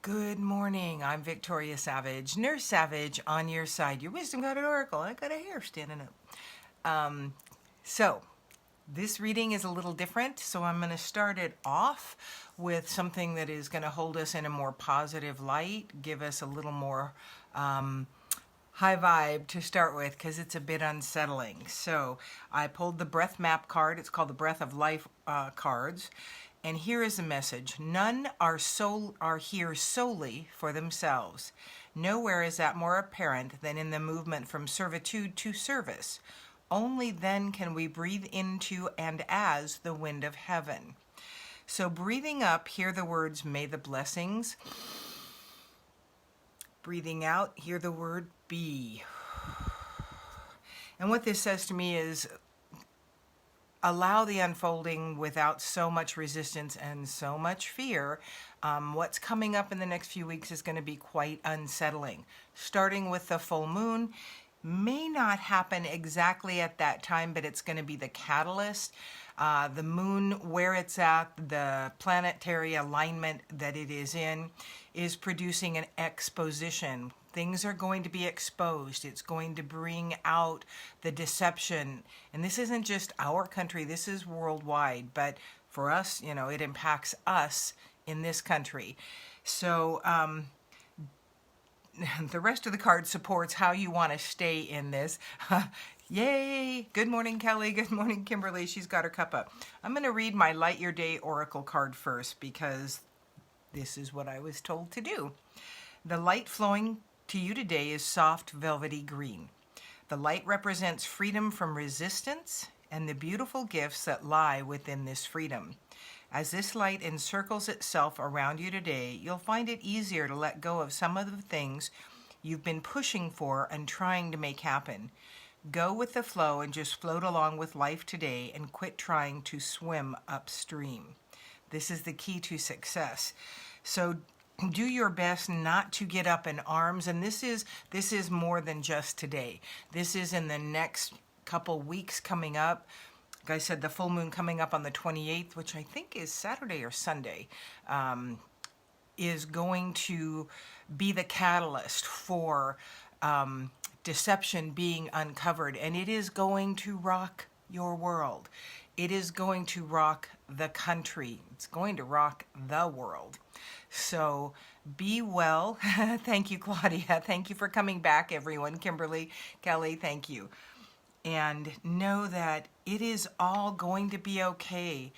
Good morning. I'm Victoria Savage, Nurse Savage, on your side. Your wisdom got an oracle. I got a hair standing up. So this reading is a little different. So I'm going to start it off with something that is going to hold us in a more positive light, give us a little more high vibe to start with because it's a bit unsettling. So I pulled the breath map card. It's called the Breath of Life cards. And here is a message. None are here solely for themselves. Nowhere is that more apparent than in the movement from servitude to service. Only then can we breathe into and as the wind of heaven. So breathing up, hear the words, may the blessings. Breathing out, hear the word, be. And what this says to me is, allow the unfolding without so much resistance and so much fear. What's coming up in the next few weeks is going to be quite unsettling. Starting with the full moon, may not happen exactly at that time, but it's going to be the catalyst. The moon, where it's at, the planetary alignment that it is in, is producing an exposition. Things are going to be exposed. It's going to bring out the deception. And this isn't just our country, this is worldwide. But for us, it impacts us in this country. So the rest of the card supports how you want to stay in this. Yay! Good morning, Kelly. Good morning, Kimberly. She's got her cup up. I'm going to read my Light Your Day Oracle card first because this is what I was told to do. The light flowing to you today is soft, velvety green. The light represents freedom from resistance and the beautiful gifts that lie within this freedom. As this light encircles itself around you today, you'll find it easier to let go of some of the things you've been pushing for and trying to make happen. Go with the flow and just float along with life today and quit trying to swim upstream. This is the key to success. So do your best not to get up in arms. And this is more than just today. This is in the next couple weeks coming up. Like I said, the full moon coming up on the 28th, which I think is Saturday or Sunday, is going to be the catalyst for deception being uncovered. And it is going to rock your world. It is going to rock the country. It's going to rock the world. So be well. Thank you, Claudia. Thank you for coming back, everyone. Kimberly, Kelly, thank you. And know that it is all going to be okay.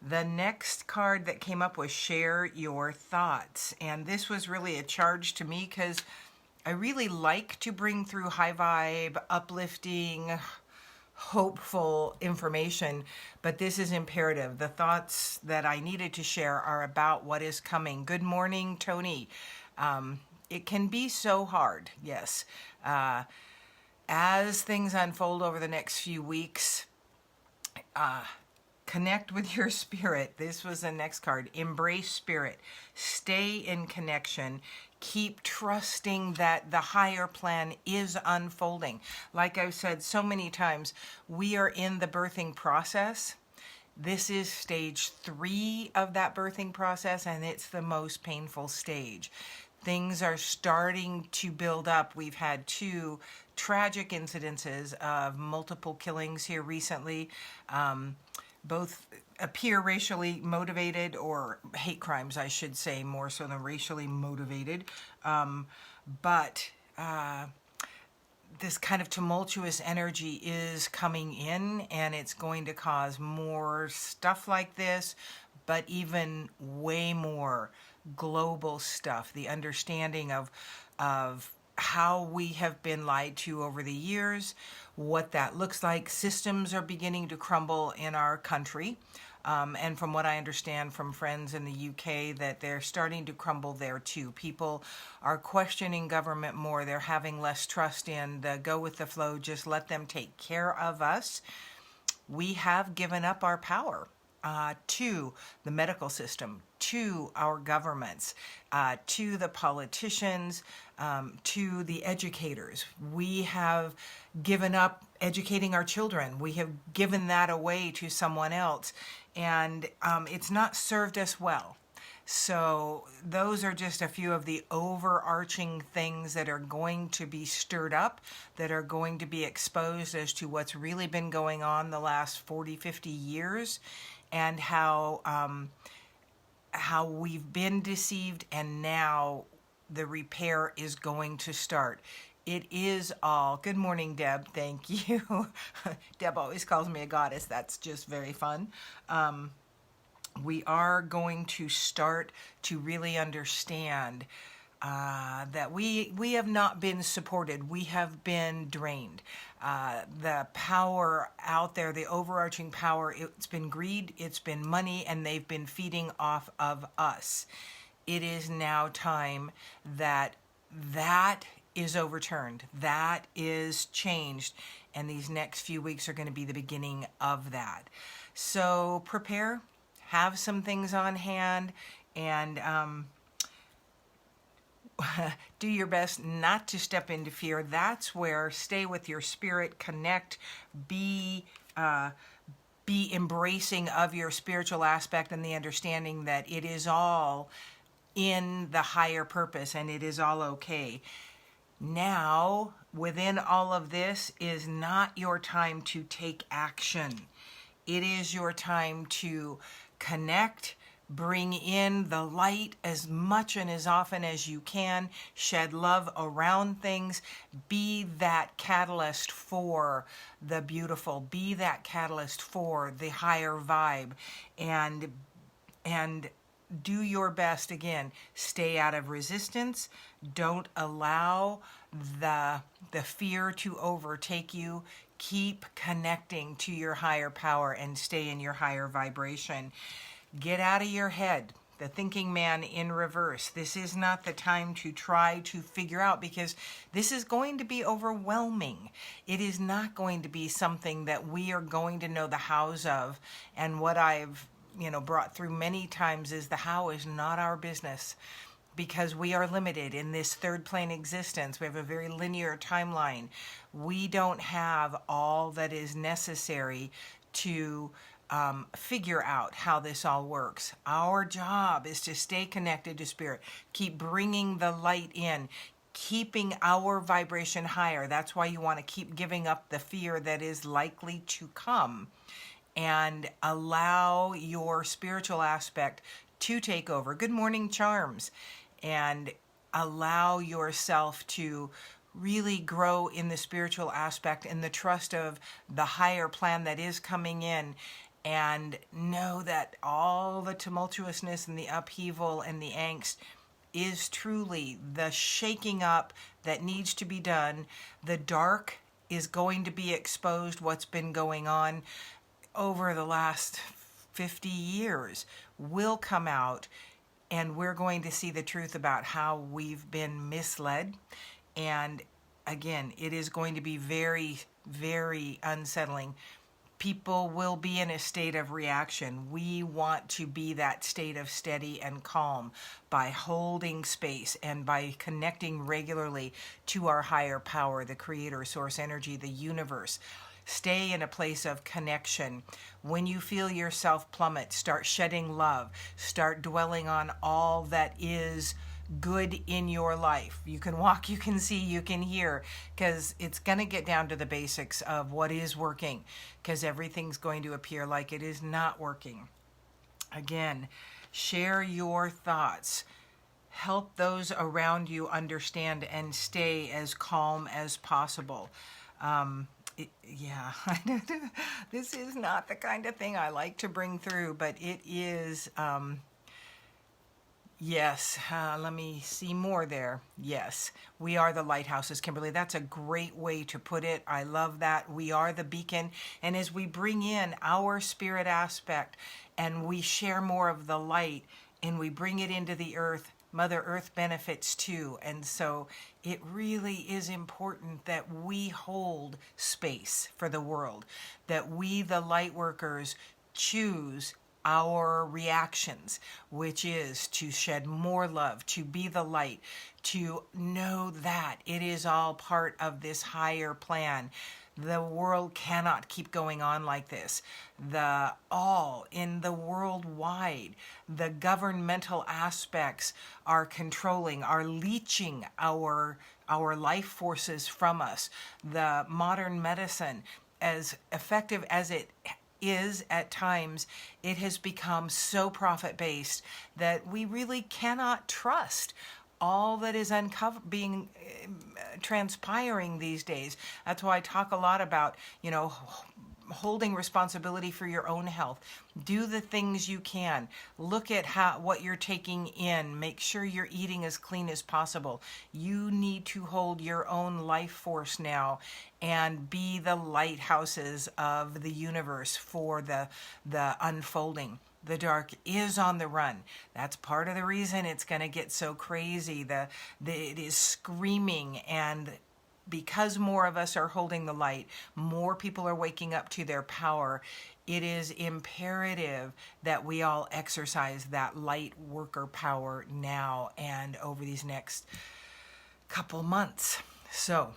The next card that came up was share your thoughts. And this was really a charge to me because I really like to bring through high vibe, uplifting, hopeful information, but this is imperative. The thoughts that I needed to share are about what is coming. Good morning, Tony. It can be so hard, yes. As things unfold over the next few weeks, connect with your spirit. This was the next card. Embrace spirit. Stay in connection. Keep trusting that the higher plan is unfolding. Like I've said so many times, we are in the birthing process. This is stage 3 of that birthing process, and it's the most painful stage. Things are starting to build up. We've had 2 tragic incidences of multiple killings here recently. Both appear racially motivated, or hate crimes, I should say, more so than racially motivated. But this kind of tumultuous energy is coming in, and it's going to cause more stuff like this, but even way more global stuff. The understanding of how we have been lied to over the years, what that looks like. Systems are beginning to crumble in our country. And from what I understand from friends in the UK, that they're starting to crumble there too. People are questioning government more. They're having less trust in the go with the flow, just let them take care of us. We have given up our power to the medical system, to our governments, to the politicians, to the educators. We have given up educating our children. We have given that away to someone else, and it's not served us well. So those are just a few of the overarching things that are going to be stirred up, that are going to be exposed as to what's really been going on the last 40, 50 years, and how we've been deceived, and now the repair is going to start. It is all. Good morning, Deb. Thank you. Deb always calls me a goddess. That's just very fun. We are going to start to really understand that we have not been supported. We have been drained. The power out there, the overarching power, it's been greed, it's been money, and they've been feeding off of us. It is now time that is overturned, that is changed, and these next few weeks are going to be the beginning of that. So prepare, have some things on hand, and do your best not to step into fear. That's where stay with your spirit, connect, be embracing of your spiritual aspect, and the understanding that it is all in the higher purpose and it is all okay. Now, within all of this is not your time to take action. It is your time to connect, bring in the light as much and as often as you can, shed love around things, be that catalyst for the beautiful, be that catalyst for the higher vibe, and do your best. Again, stay out of resistance. Don't allow the fear to overtake you. Keep connecting to your higher power and stay in your higher vibration. Get out of your head, the thinking man in reverse. This is not the time to try to figure out, because this is going to be overwhelming. It is not going to be something that we are going to know the hows of. And what I've brought through many times is the how is not our business, because we are limited in this third plane existence. We have a very linear timeline. We don't have all that is necessary to figure out how this all works. Our job is to stay connected to spirit, keep bringing the light in, keeping our vibration higher. That's why you want to keep giving up the fear that is likely to come, and allow your spiritual aspect to take over. Good morning, Charms. And allow yourself to really grow in the spiritual aspect, in the trust of the higher plan that is coming in, and know that all the tumultuousness and the upheaval and the angst is truly the shaking up that needs to be done. The dark is going to be exposed. What's been going on over the last 50 years will come out, and we're going to see the truth about how we've been misled. And again, it is going to be very, very unsettling. People will be in a state of reaction. We want to be that state of steady and calm by holding space and by connecting regularly to our higher power, the creator, source energy, the universe. Stay in a place of connection. When you feel yourself plummet, start shedding love. Start dwelling on all that is good in your life. You can walk, you can see, you can hear, because it's going to get down to the basics of what is working, because everything's going to appear like it is not working. Again, share your thoughts. Help those around you understand and stay as calm as possible. This is not the kind of thing I like to bring through, but it is, yes, let me see more there. Yes, we are the lighthouses, Kimberly. That's a great way to put it. I love that. We are the beacon. And as we bring in our spirit aspect and we share more of the light and we bring it into the earth, Mother Earth benefits too. And so it really is important that we hold space for the world, that we, the light workers, choose our reactions, which is to shed more love, to be the light, to know that it is all part of this higher plan, The world cannot keep going on like this. The all in the worldwide, the governmental aspects are controlling, are leeching our life forces from us. The modern medicine, as effective as it is at times, it has become so profit-based that we really cannot trust all that is transpiring these days. That's why I talk a lot about, holding responsibility for your own health. Do the things you can. Look at what you're taking in. Make sure you're eating as clean as possible. You need to hold your own life force now and be the lighthouses of the universe for the unfolding. The dark is on the run. That's part of the reason it's going to get so crazy. It is screaming, and because more of us are holding the light, more people are waking up to their power. It is imperative that we all exercise that light worker power now and over these next couple months. So,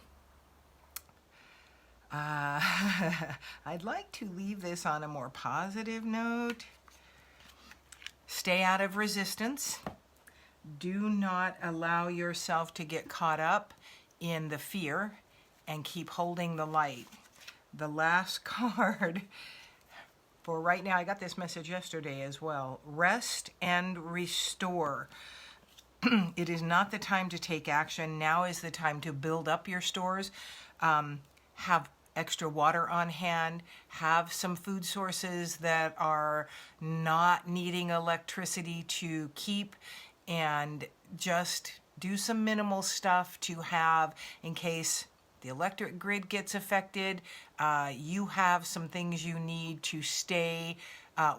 I'd like to leave this on a more positive note. Stay out of resistance. Do not allow yourself to get caught up in the fear, and keep holding the light. The last card for right now, I got this message yesterday as well. Rest and restore. It is not the time to take action. Now is the time to build up your stores. Have extra water on hand, have some food sources that are not needing electricity to keep, and just do some minimal stuff to have in case the electric grid gets affected. You have some things you need to stay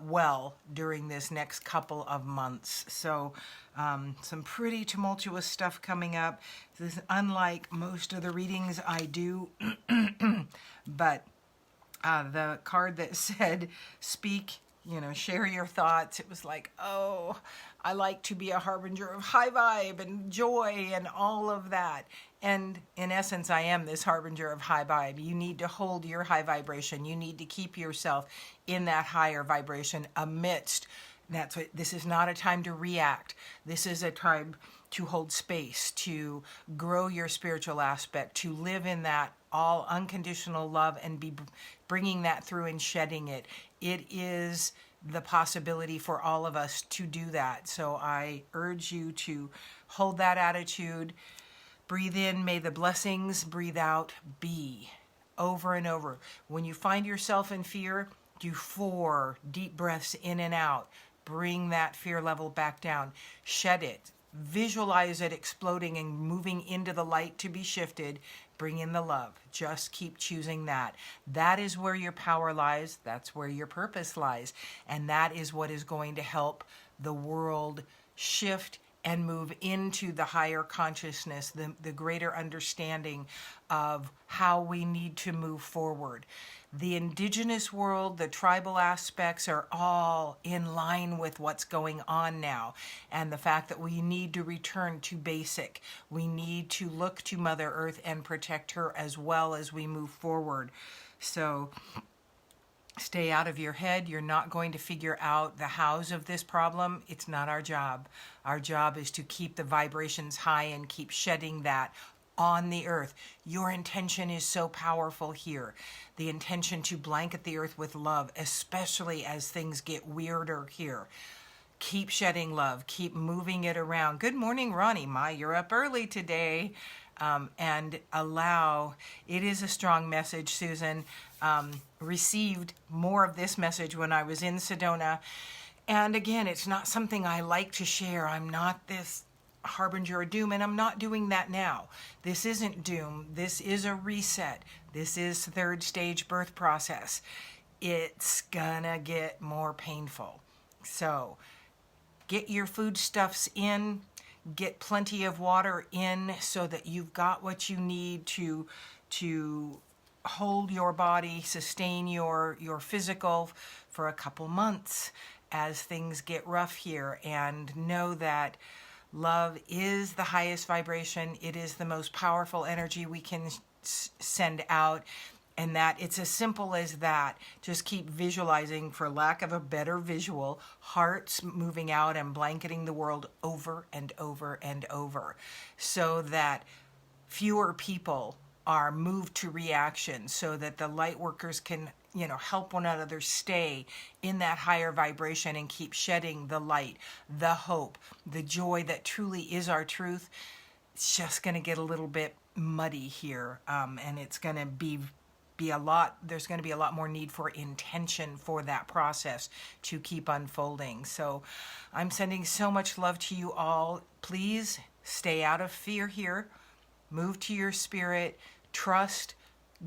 well during this next couple of months. So some pretty tumultuous stuff coming up. This is unlike most of the readings I do, but the card that said speak, share your thoughts, it was like, oh, I like to be a harbinger of high vibe and joy and all of that. And in essence, I am this harbinger of high vibe. You need to hold your high vibration. You need to keep yourself in that higher vibration amidst. This is not a time to react. This is a time to hold space, to grow your spiritual aspect, to live in that all unconditional love and be bringing that through and shedding it. It is the possibility for all of us to do that. So I urge you to hold that attitude. Breathe in, may the blessings. Breathe out, be. Over and over. When you find yourself in fear, do 4 deep breaths in and out. Bring that fear level back down. Shed it. Visualize it exploding and moving into the light to be shifted. Bring in the love. Just keep choosing that. That is where your power lies. That's where your purpose lies. And that is what is going to help the world shift and move into the higher consciousness, the greater understanding of how we need to move forward. The indigenous world, the tribal aspects are all in line with what's going on now. And the fact that we need to return to basic. We need to look to Mother Earth and protect her as well as we move forward. So stay out of your head. You're not going to figure out the hows of this problem. It's not our job. Our job is to keep the vibrations high and keep shedding that on the earth. Your intention is so powerful here. The intention to blanket the earth with love, especially as things get weirder here. Keep shedding love. Keep moving it around. Good morning, Ronnie. You're up early today. And allow, it is a strong message, Susan. Received more of this message when I was in Sedona. And again, it's not something I like to share. I'm not this harbinger of doom, and I'm not doing that now. This isn't doom. This is a reset. This is third stage birth process. It's gonna get more painful. So get your foodstuffs in. Get plenty of water in so that you've got what you need to hold your body, sustain your physical for a couple months as things get rough here. And know that love is the highest vibration. It is the most powerful energy we can send out. And that it's as simple as that. Just keep visualizing, for lack of a better visual, hearts moving out and blanketing the world over and over and over, so that fewer people are moved to reaction, so that the light workers can, help one another stay in that higher vibration and keep shedding the light, the hope, the joy that truly is our truth. It's just going to get a little bit muddy here, and it's going to be a lot. There's going to be a lot more need for intention for that process to keep unfolding. So I'm sending so much love to you all. Please stay out of fear here. Move to your spirit. Trust.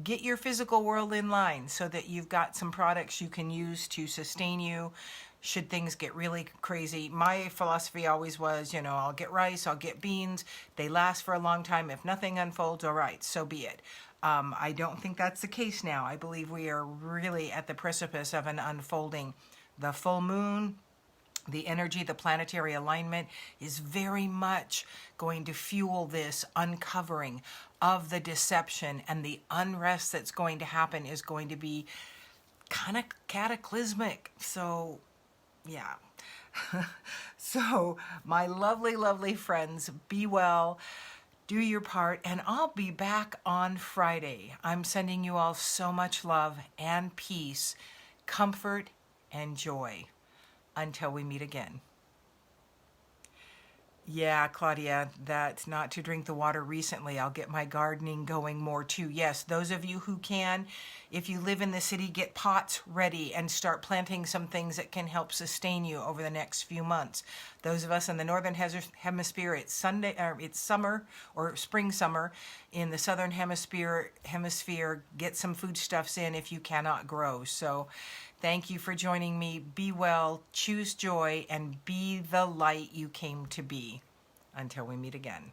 Get your physical world in line so that you've got some products you can use to sustain you should things get really crazy. My philosophy always was, I'll get rice, I'll get beans. They last for a long time. If nothing unfolds, all right, so be it. I don't think that's the case now. I believe we are really at the precipice of an unfolding. The full moon, the energy, the planetary alignment is very much going to fuel this uncovering of the deception, and the unrest that's going to happen is going to be kind of cataclysmic. So, yeah. So, my lovely, lovely friends, be well. Do your part, and I'll be back on Friday. I'm sending you all so much love and peace, comfort and joy. Until we meet again. Yeah, Claudia, that's not to drink the water recently. I'll get my gardening going more too. Yes, those of you who can, if you live in the city, get pots ready and start planting some things that can help sustain you over the next few months. Those of us in the northern hemisphere, it's summer or spring summer. In the southern hemisphere, get some foodstuffs in if you cannot grow. So thank you for joining me. Be well, choose joy, and be the light you came to be. Until we meet again.